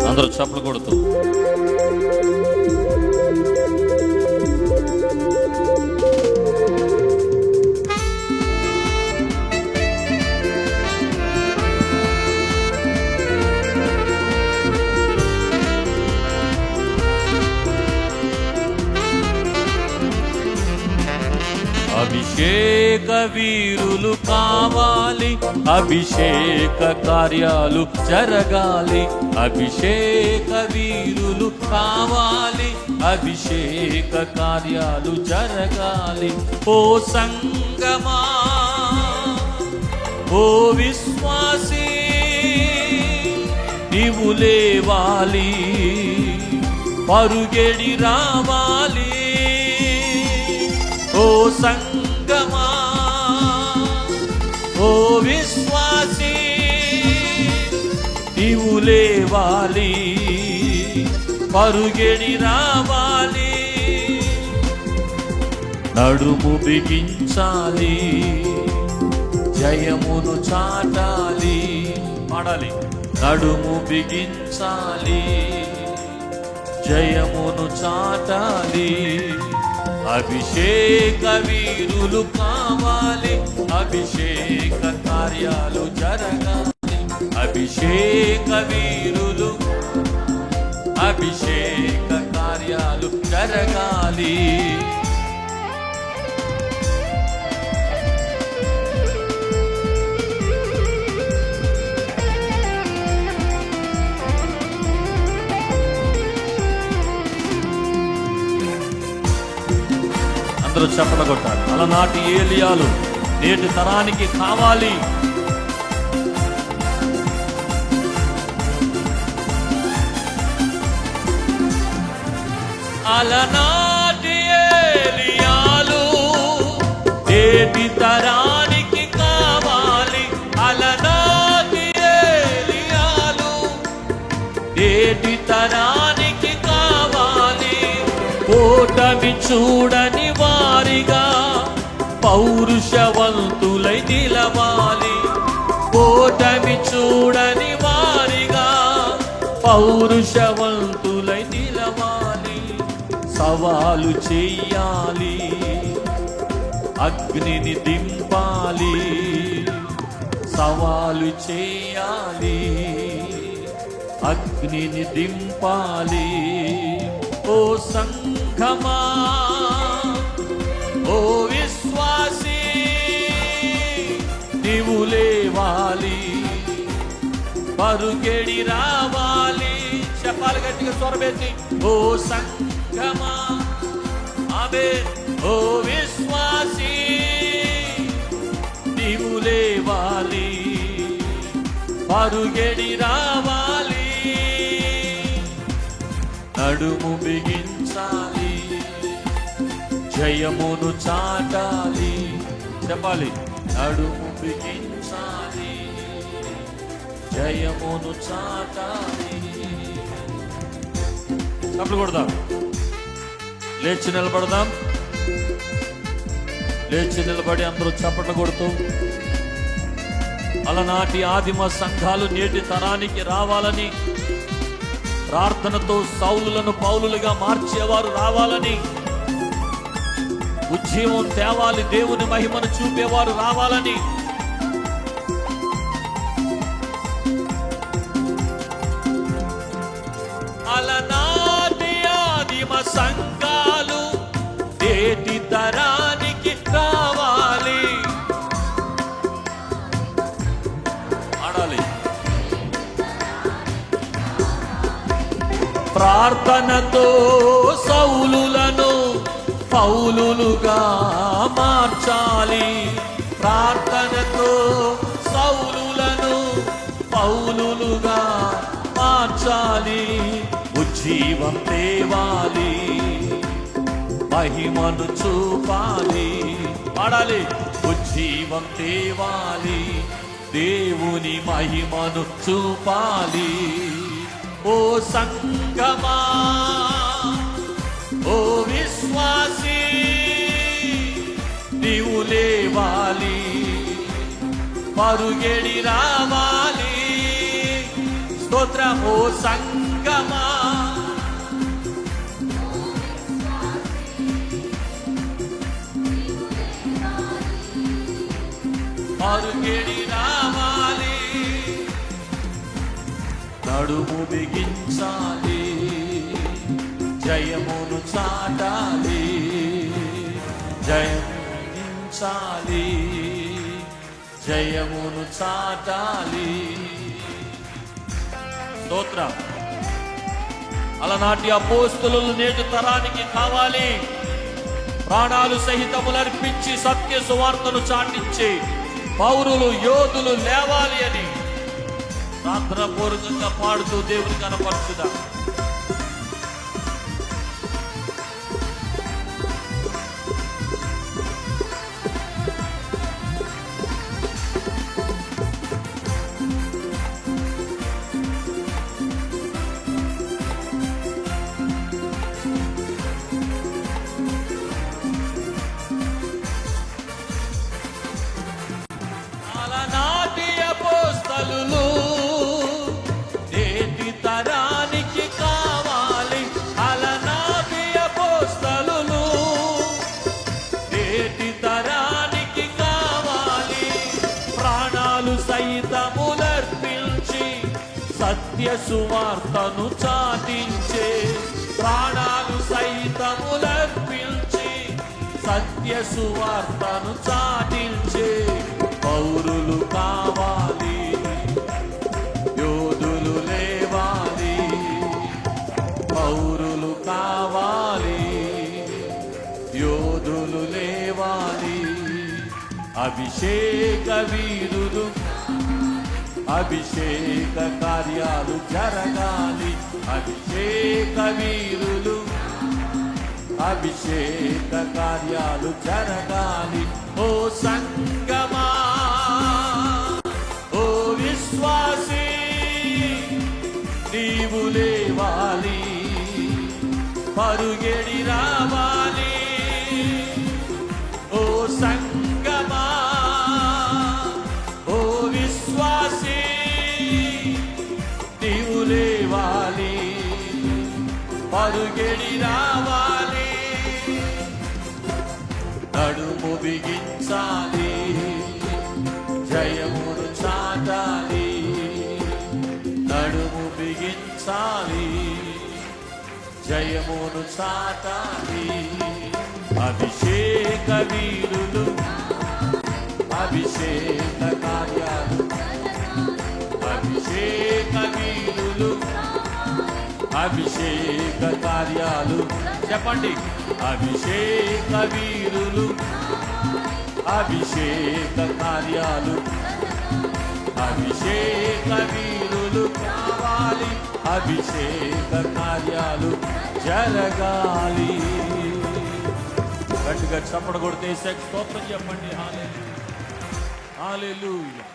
అందరూ చప్పలు కొడుతూ అభిషేక వీరులు కావాలి, అభిషేక కార్యాలు జరగాలి. అభిషేక వీరులు కావాలి, అభిషేక కార్యాలు జరగాలి. ఓ సంగమా, ఓ విశ్వాసీ, నీవు లేవాలి, పరుగెడి రావాలి. ఓ సంగమా, ఓ విశ్వాసీ, నీవు లేవాలి, పరుగెడి రావాలి. నడుము బిగించాలి, జయమును చాటాలి. పాడాలి. నడుము బిగించాలి, జయమును చాటాలి. అభిషేక వీరులు కావాలి, అభిషేక కార్యాలు జరగాలి. అభిషేక వీరులు, అభిషేక కార్యాలు జరగాలి. అందరూ చప్పట్లు కొట్టాలి. అలనాటి ఏలియాలు నేటి తరానికి కావాలి. అలనాటి ఏలియాలు నేటి తరానికి కావాలి. అలనాటి ఏలియాలు నేటి తరానికి కావాలి. ఓటమి చూడని వారిగా పౌరుషవంతులై నిలవాలి. ఓటమి చూడని వారిగా పౌరుషవంతులై నిలవాలి. సవాలు చెయ్యాలి, అగ్నిని దింపాలి. సవాలు చెయ్యాలి, అగ్నిని దింపాలి. ఓ సంఘమా, ఓ విశ్వాసీ, నీవు లేవాలి, పరుగెడి రావాలి. చెప్పాలి గట్టిగా స్వరమెత్తి. ఓ సంఘమా, ఆమె ఓ విశ్వాసీ, నీవు లేవాలి, పరుగెడి రావాలి. నడుము బిగించాలి, జయమును చాటాలి. చెప్పాలి. నడుము బిగించాలి, జయమును చాటాలి. చప్పట్లు కొడదాం. లేచి నిలబడదాం. లేచి నిలబడి అందరూ చప్పట్లు కొడుతూ అలనాటి ఆదిమ సంఘాలు నేటి తరానికి రావాలని, ప్రార్థనతో సౌలులను పౌలులుగా మార్చేవారు రావాలని, ఉజ్జీవం తేవాలి, దేవుని మహిమను చూపేవారు రావాలని, అలనాటి ఆదిమ సంఘాలు నేటి తరానికి కావాలి. ఆడాలి. ప్రార్థనతో సౌలులను పౌలులుగా మార్చాలి. ప్రార్థనతో సౌలులను పౌలులుగా మార్చాలి. ఉజ్జీవం తేవాలి, మహిమను చూపాలి. పాడాలి. ఉజ్జీవం తేవాలి, దేవుని మహిమను చూపాలి. ఓ సంగమా, ఓ విశ్వాసీ, నీవు లేవాలి, పరుగెడి రావాలి. స్తోత్రము సంగమా, పరుగెడి రావాలి. నడుము బిగించాలి, జయమును చాటాలి, జయము బిగించాలి, జయమును చాటాలి. స్తోత్రం. అలనాటి అపోస్తలులు నేటి తరానికి కావాలి. ప్రాణాలు సహితములర్పించి సత్య సువార్తను చాటించి పౌరులు యోధులు లేవాలి అని ప్రార్థనాపూర్వకంగా పాడుతూ దేవుని కనపరచుదా. అలనాటి అపోస్తలులు నేటి తరానికి కావాలి. అలనాటి అపోస్తలులు నేటి తరానికి కావాలి. ప్రాణాలు సైతములర్పించి సత్య సువార్తను చాటించే, ప్రాణాలు సైతములర్పించి సత్య సువార్తను చాటించే పౌరులు కావాలి, యోధులు లేవాలి. పౌరులు కావాలి, యోధులు లేవాలి. అభిషేక వీరులు, అభిషేక కార్యాలు జరగాలి. అభిషేక వీరులు, అభిషేక కార్యాలు జరగాలి. ఓ సంగమా, ఓ విశ్వాసీ, నీవు లేవాలి, పరుగెడి రావాలి. ఓ సంగమా, ఓ విశ్వాసీ, నీవు లేవాలి, పరుగెడి రావాలి. నడుము బిగించాలి, జయమును చాటాలి. నడుము బిగించాలి, జయమును చాటాలి. అభిషేక వీరులు, అభిషేక కార్యాలు, అభిషేక వీరులు, అభిషేక కార్యాలు. చెప్పండి. అభిషేక వీరులు, అభిషేక కార్యాలు. అభిషేక వీరులు కావాలి, అభిషేక కార్యాలు జరగాలి. గట్టిగా చప్పట కొడితే స్తోత్రం చెప్పండి. హల్లెలూయా, హల్లెలూయా.